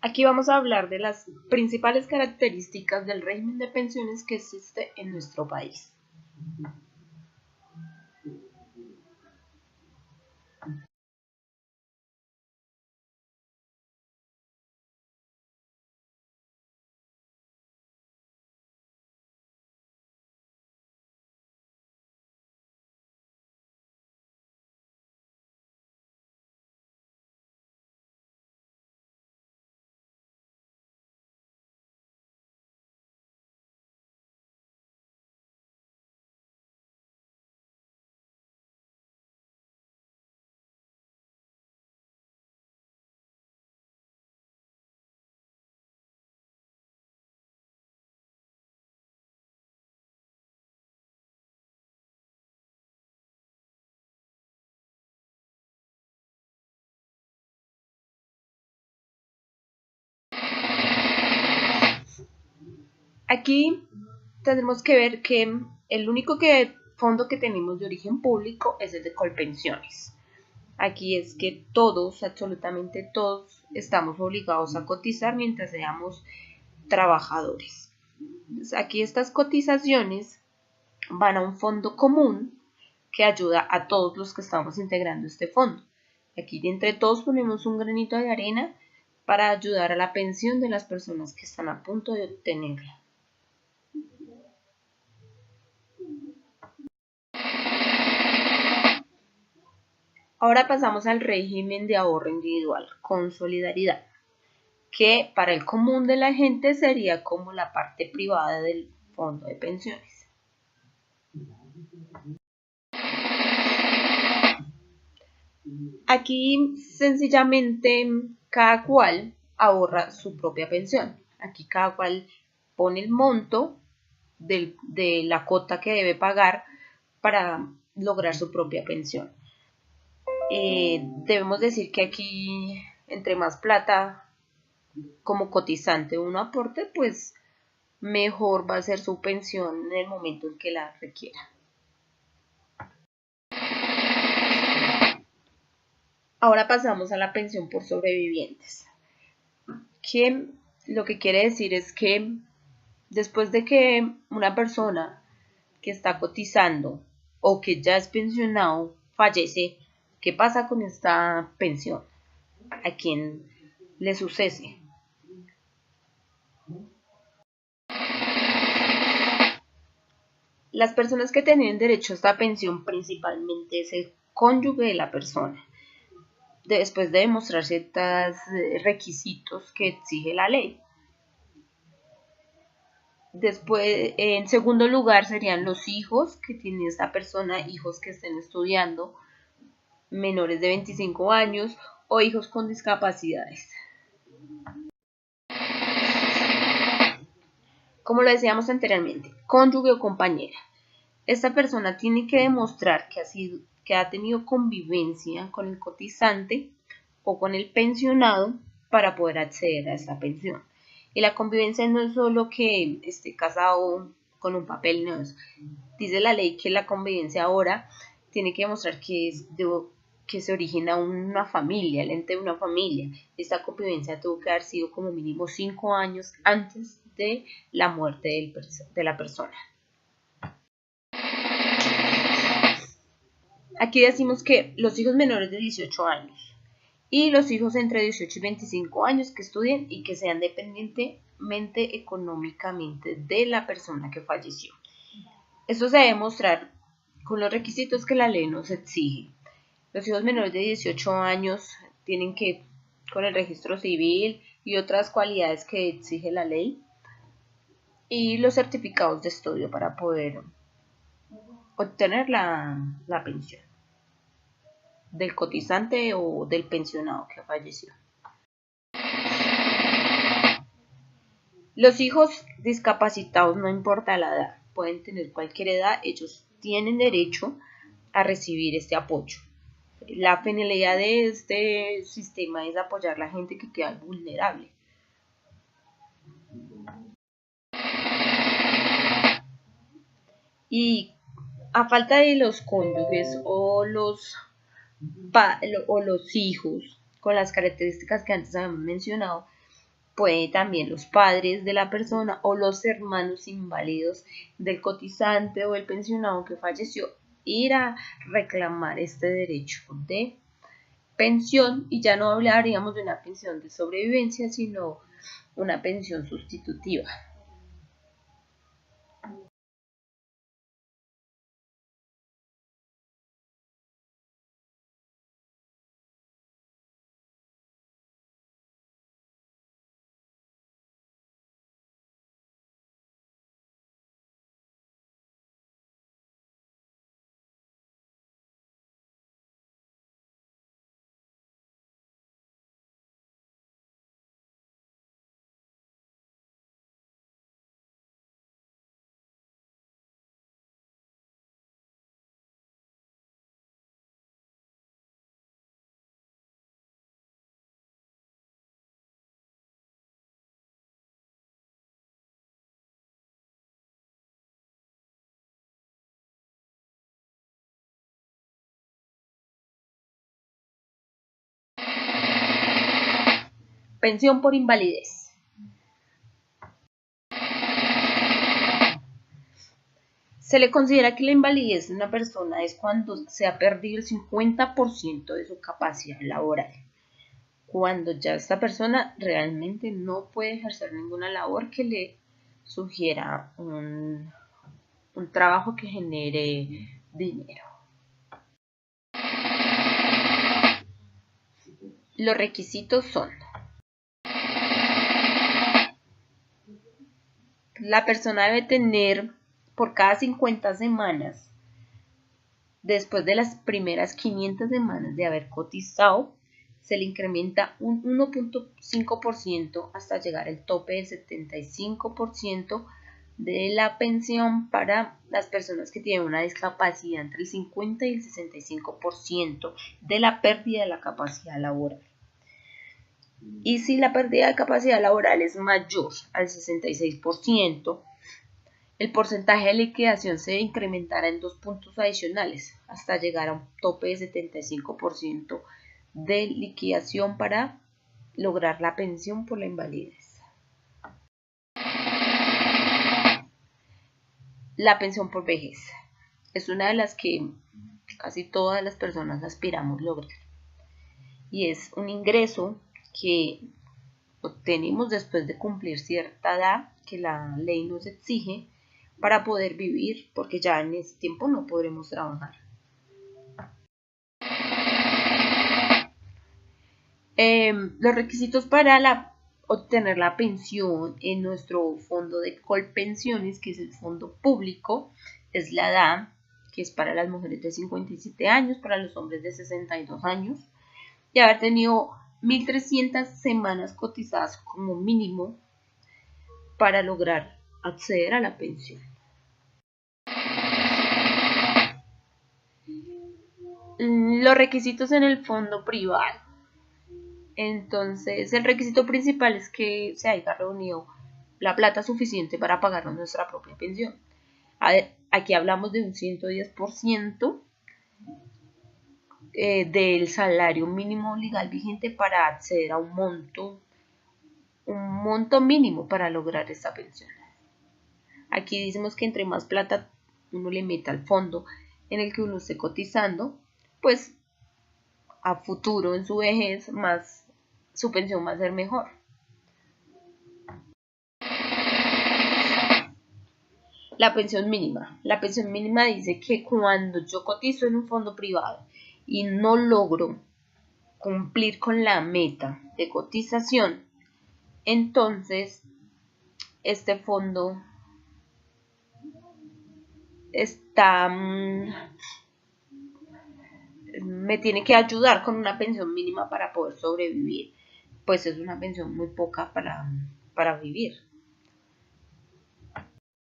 Aquí vamos a hablar de las principales características del régimen de pensiones que existe en nuestro país. Aquí tenemos que ver que el único fondo que tenemos de origen público es el de Colpensiones. Aquí es que todos, absolutamente todos, estamos obligados a cotizar mientras seamos trabajadores. Entonces, aquí estas cotizaciones van a un fondo común que ayuda a todos los que estamos integrando este fondo. Aquí entre todos ponemos un granito de arena para ayudar a la pensión de las personas que están a punto de obtenerla. Ahora pasamos al régimen de ahorro individual con solidaridad, que para el común de la gente sería como la parte privada del fondo de pensiones. Aquí sencillamente cada cual ahorra su propia pensión. Aquí cada cual pone el monto de la cuota que debe pagar para lograr su propia pensión. Debemos decir que aquí entre más plata como cotizante uno aporte, pues mejor va a ser su pensión en el momento en que la requiera. Ahora pasamos a la pensión por sobrevivientes, que lo que quiere decir es que después de que una persona que está cotizando o que ya es pensionado fallece, ¿qué pasa con esta pensión? ¿A quién le sucede? Las personas que tienen derecho a esta pensión principalmente es el cónyuge de la persona, después de demostrar ciertos requisitos que exige la ley. Después, en segundo lugar, serían los hijos que tiene esta persona, hijos que estén estudiando, menores de 25 años o hijos con discapacidades. Como lo decíamos anteriormente, cónyuge o compañera. Esta persona tiene que demostrar que ha tenido convivencia con el cotizante o con el pensionado para poder acceder a esta pensión. Y la convivencia no es solo que esté casado con un papel, no es. Dice la ley que la convivencia ahora tiene que demostrar que se origina una familia, el ente de una familia. Esta convivencia tuvo que haber sido como mínimo 5 años antes de la muerte de la persona. Aquí decimos que los hijos menores de 18 años y los hijos entre 18 y 25 años que estudien y que sean dependientemente económicamente de la persona que falleció. Esto se debe mostrar con los requisitos que la ley nos exige. Los hijos menores de 18 años tienen que, con el registro civil y otras cualidades que exige la ley, y los certificados de estudio para poder obtener la pensión del cotizante o del pensionado que falleció. Los hijos discapacitados, no importa la edad, pueden tener cualquier edad, ellos tienen derecho a recibir este apoyo. La finalidad de este sistema es apoyar a la gente que queda vulnerable. Y a falta de los cónyuges o los hijos con las características que antes habíamos mencionado, puede también los padres de la persona o los hermanos inválidos del cotizante o el pensionado que falleció ir a reclamar este derecho de pensión, y ya no hablaríamos de una pensión de sobrevivencia, sino una pensión sustitutiva. Pensión por invalidez. Se le considera que la invalidez de una persona es cuando se ha perdido el 50% de su capacidad laboral, cuando ya esta persona realmente no puede ejercer ninguna labor que le sugiera un trabajo que genere dinero. Los requisitos son: la persona debe tener por cada 50 semanas, después de las primeras 500 semanas de haber cotizado, se le incrementa un 1.5% hasta llegar al tope del 75% de la pensión para las personas que tienen una discapacidad entre el 50 y el 65% de la pérdida de la capacidad laboral. Y si la pérdida de capacidad laboral es mayor al 66%, el porcentaje de liquidación se incrementará en 2 puntos adicionales hasta llegar a un tope de 75% de liquidación para lograr la pensión por la invalidez. La pensión por vejez es una de las que casi todas las personas aspiramos lograr, y es un ingreso que obtenemos después de cumplir cierta edad que la ley nos exige para poder vivir, porque ya en ese tiempo no podremos trabajar. Los requisitos para obtener la pensión en nuestro fondo de Colpensiones, que es el fondo público, es la edad, que es para las mujeres de 57 años, para los hombres de 62 años, y haber tenido 1.300 semanas cotizadas como mínimo para lograr acceder a la pensión. Los requisitos en el fondo privado. Entonces, el requisito principal es que se haya reunido la plata suficiente para pagarnos nuestra propia pensión. Aquí hablamos de un 110% del salario mínimo legal vigente para acceder a un monto mínimo para lograr esta pensión. Aquí decimos que entre más plata uno le meta al fondo en el que uno esté cotizando, pues a futuro en su vejez su pensión va a ser mejor. La pensión mínima. La pensión mínima dice que cuando yo cotizo en un fondo privado y no logro cumplir con la meta de cotización, entonces este fondo me tiene que ayudar con una pensión mínima para poder sobrevivir, pues es una pensión muy poca para vivir.